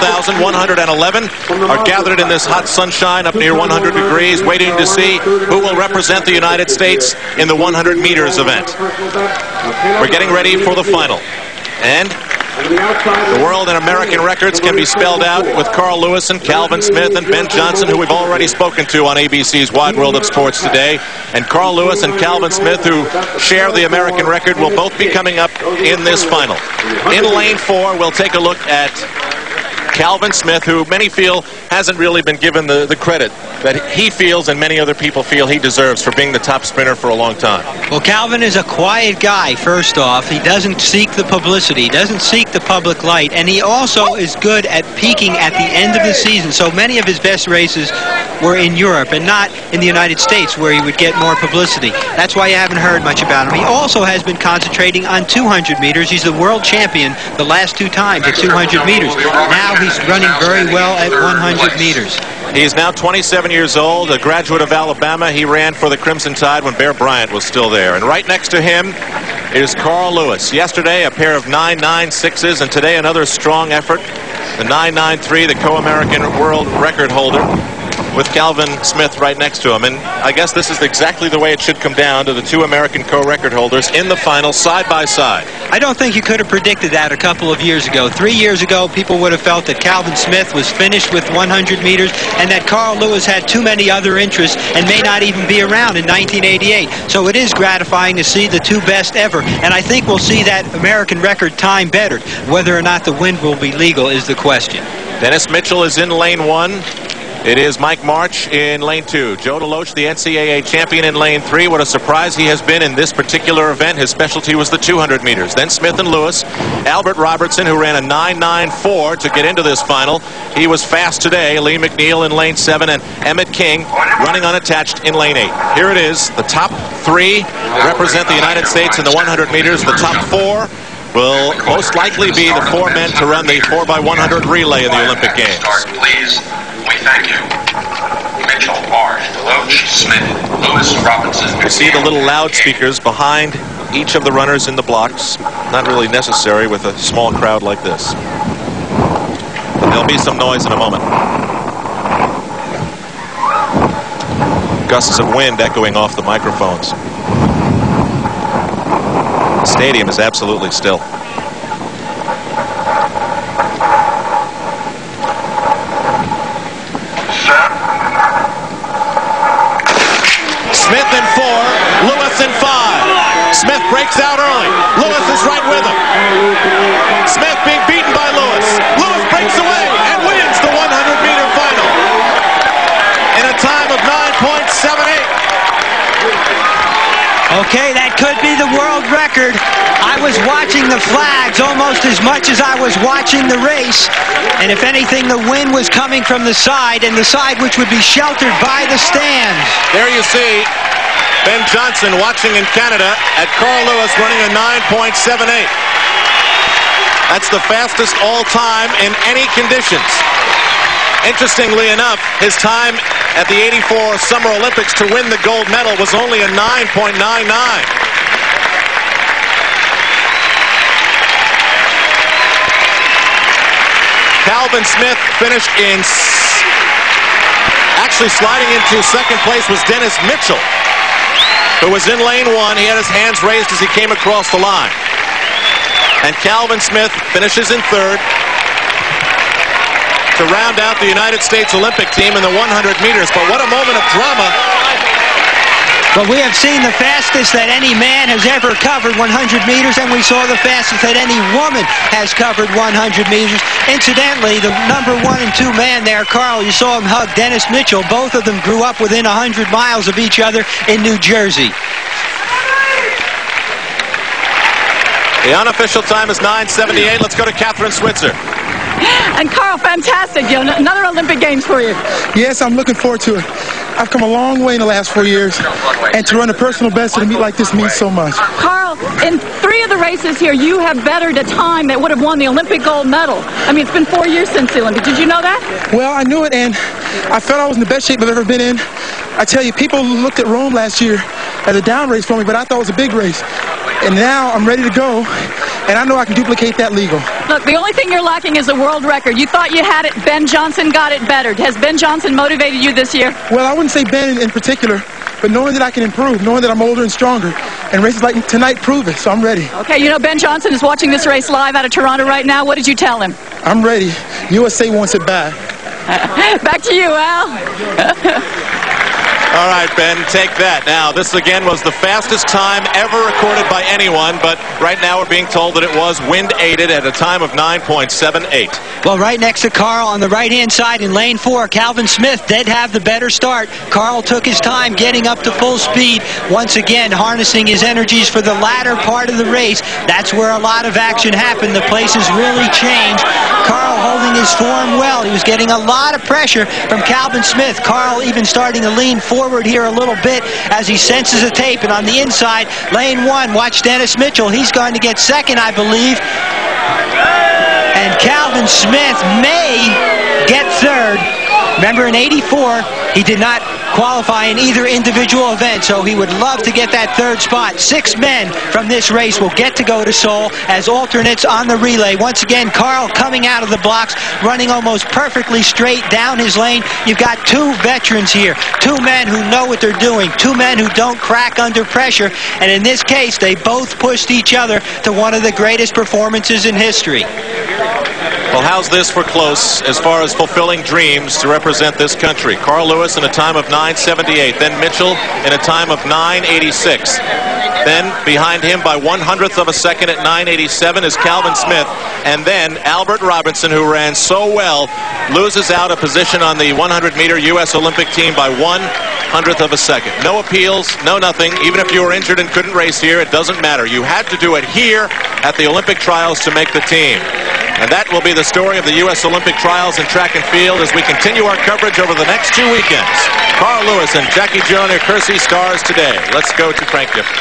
1,111 are gathered in this hot sunshine up near 100 degrees, waiting to see who will represent the United States in the 100 meters event. We're getting ready for the final. And the world and American records can be spelled out with Carl Lewis and Calvin Smith and Ben Johnson, who we've already spoken to on ABC's Wide World of Sports today. And Carl Lewis and Calvin Smith, who share the American record, will both be coming up in this final. In lane 4, we'll take a look at Calvin Smith, who many feel hasn't really been given the credit that he feels and many other people feel he deserves for being the top sprinter for a long time. Well, Calvin is a quiet guy, first off. He doesn't seek the publicity, he doesn't seek the public light, and he also is good at peaking at the end of the season. So many of his best races were in Europe and not in the United States, where he would get more publicity. That's why you haven't heard much about him. He also has been concentrating on 200 meters. He's the world champion the last 2 times at 200 meters. Now he's running very well at 100 meters. He's now 27 years old, a graduate of Alabama. He ran for the Crimson Tide when Bear Bryant was still there. And right next to him is Carl Lewis. Yesterday, a pair of 9.96s, and today another strong effort. The 9.93, the co-American world record holder, with Calvin Smith right next to him. And I guess this is exactly the way it should come down, to the 2 American co-record holders in the final, side by side. I don't think you could have predicted that a couple of years ago. 3 years ago, people would have felt that Calvin Smith was finished with 100 meters and that Carl Lewis had too many other interests and may not even be around in 1988. So it is gratifying to see the 2 best ever. And I think we'll see that American record time bettered. Whether or not the wind will be legal is the question. Dennis Mitchell is in lane 1. It is Mike March in lane 2. Joe DeLoach, the NCAA champion, in lane 3. What a surprise he has been in this particular event. His specialty was the 200 meters. Then Smith and Lewis. Albert Robertson, who ran a 9.94 to get into this final. He was fast today. Lee McNeil in lane 7, and Emmett King running unattached in lane 8. Here it is. The top 3 represent the United States in the 100 meters. The top 4 will most likely be the 4 men to run the 4x100 relay in the Olympic Games. Please. We thank you. Mitchell, Marsh, DeLoach, Smith, Lewis, Robinson. You see the little loudspeakers behind each of the runners in the blocks. Not really necessary with a small crowd like this. There'll be some noise in a moment. Gusts of wind echoing off the microphones. The stadium is absolutely still. Smith in 4, Lewis in 5. Smith breaks out early. Lewis is right with him. Smith being beaten by Lewis. Lewis breaks away and wins the 100-meter final in a time of 9.78. Okay, that could be the world record. I was watching the flags almost as much as I was watching the race. And if anything, the wind was coming from the side, and the side which would be sheltered by the stands. There you see Ben Johnson watching in Canada at Carl Lewis running a 9.78. That's the fastest all time in any conditions. Interestingly enough, his time at the '84 Summer Olympics to win the gold medal was only a 9.99. Calvin Smith finished in, actually sliding into second place was Dennis Mitchell, who was in lane 1. He had his hands raised as he came across the line. And Calvin Smith finishes in 3rd to round out the United States Olympic team in the 100 meters. But what a moment of drama. But we have seen the fastest that any man has ever covered 100 meters, and we saw the fastest that any woman has covered 100 meters. Incidentally, the number 1 and 2 man there, Carl, you saw him hug Dennis Mitchell. Both of them grew up within 100 miles of each other in New Jersey. The unofficial time is 9:78. Let's go to Catherine Switzer. And Carl, fantastic. Another Olympic Games for you. Yes, I'm looking forward to it. I've come a long way in the last 4 years, and to run a personal best at a meet like this means so much. Carl, in 3 of the races here, you have bettered a time that would have won the Olympic gold medal. I mean, it's been 4 years since the Olympics. Did you know that? Well, I knew it, and I felt I was in the best shape I've ever been in. I tell you, people looked at Rome last year as a down race for me, but I thought it was a big race. And now I'm ready to go, and I know I can duplicate that legal. Look, the only thing you're lacking is a world record. You thought you had it. Ben Johnson got it better. Has Ben Johnson motivated you this year? Well, I wouldn't say Ben in particular, but knowing that I can improve, knowing that I'm older and stronger, and races like tonight prove it, so I'm ready. Okay, you know Ben Johnson is watching this race live out of Toronto right now. What did you tell him? I'm ready. USA wants it bad. Back to you, Al. All right, Ben, take that. Now, this again was the fastest time ever recorded by anyone, but right now we're being told that it was wind-aided at a time of 9.78. Well, right next to Carl on the right-hand side in lane 4, Calvin Smith did have the better start. Carl took his time getting up to full speed, once again harnessing his energies for the latter part of the race. That's where a lot of action happened. The places really changed. Carl holding his form well. He was getting a lot of pressure from Calvin Smith. Carl even starting to lean forward here a little bit as he senses a tape. And on the inside, lane 1, watch Dennis Mitchell. He's going to get second, I believe. And Calvin Smith may get third. Remember, in '84, he did not qualify in either individual event, so he would love to get that third spot. 6 men from this race will get to go to Seoul as alternates on the relay. Once again, Carl coming out of the blocks, running almost perfectly straight down his lane. You've got 2 veterans here, 2 men who know what they're doing, 2 men who don't crack under pressure, and in this case, they both pushed each other to one of the greatest performances in history. Well, how's this for close as far as fulfilling dreams to represent this country? Carl Lewis in a time of 9:78, then Mitchell in a time of 9:86. Then behind him by 1/100th of a second at 9:87 is Calvin Smith. And then Albert Robinson, who ran so well, loses out a position on the 100-meter U.S. Olympic team by 1/100th of a second. No appeals, no nothing. Even if you were injured and couldn't race here, it doesn't matter. You had to do it here at the Olympic trials to make the team. And that will be the story of the U.S. Olympic trials in track and field as we continue our coverage over the next 2 weekends. Carl Lewis and Jackie Joyner Kersee stars today. Let's go to Frank Gifford.